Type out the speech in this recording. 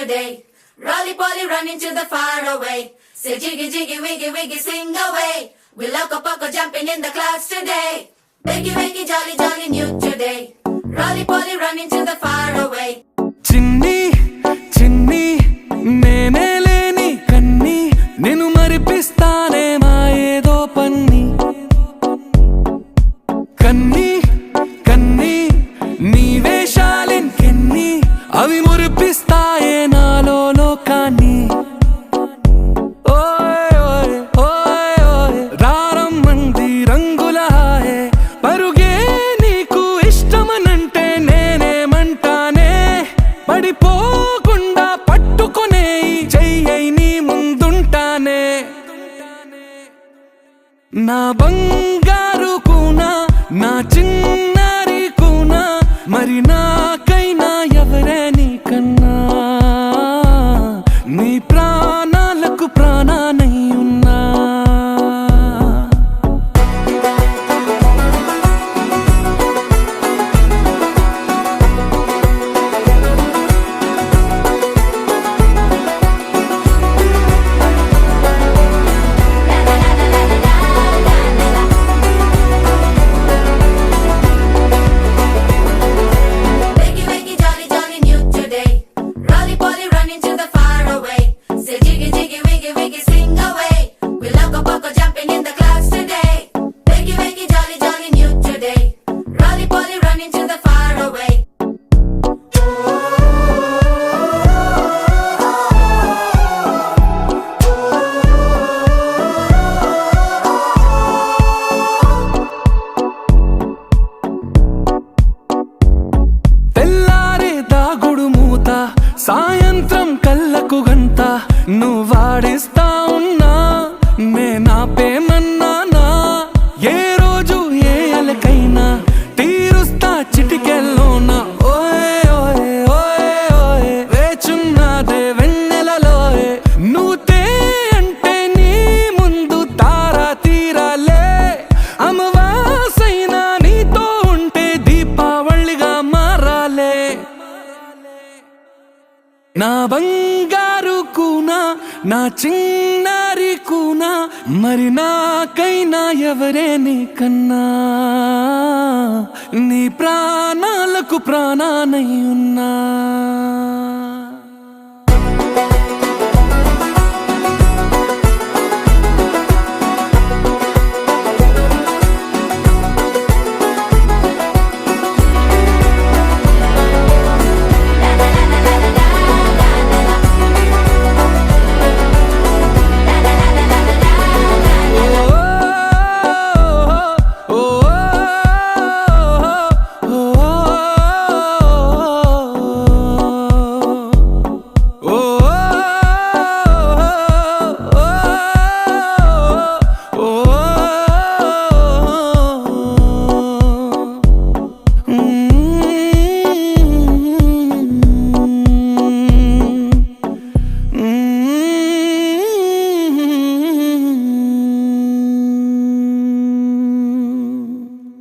today. Rolly poly running to the far away. Say jiggy jiggy wiggy wiggy sing away. We loco poco jumping in the clouds today. Wakey wakey jolly jolly new today. Rolly poly running to the far away. చిన్ని చిన్ని నేనే లేని కన్ని నేను మరిపిస్తానే మా ఏదో పన్ని కన్ని కన్ని నీ వేషాలింకెన్ని అవి మురిపిస్తాయే నాలో లోకాన్ని ఓయ్ ఓయ్ ఓయ్ ఓయ్ రారమ్మంది రంగుల హాయే పరుగే నీకు ఇష్టమనంటే నేనేమంటానే పడిపోకుండా పట్టుకునే చెయ్యై నీ ముందుంటానే నా బంగారు కూనా నా చిన్నారి కూనా మరి నాకైనా ఎవరే నీకన్నా నీ ప్రాణాలకు ప్రాణానై ఉన్నా Wakey wakey jolly jolly new today. Rolly poly running to the far away. Say jiggy jiggy wiggy wiggy sing away. We loco poco jumping in the clouds today. Wakey wakey jolly jolly new today. Rolly poly running to the far away. తెల్లారే దాగుడు మూత సాయంత్రం కళ్ళకు గంట నువ్వాడిస్తా ఉన్నా నేనాపేమన్నానా ఏ రోజు ఏ అలకైనా తీరుస్తా చిటికెల్లోనా ఓయ్ ఓయ్ ఓయ్ ఓయ్ వేచున్నదే వెన్నెలలోయే నువ్వుతే అంటే నీ ముందు తారా తీరాలే అమవాసైనా నీతో ఉంటే దీపావళిగా మారాలే నా బంగారు కూనా నా చిన్నారి కూనా మరి నాకైనా ఎవరే నీకన్నా నీ ప్రాణాలకు ప్రాణానై ఉన్నా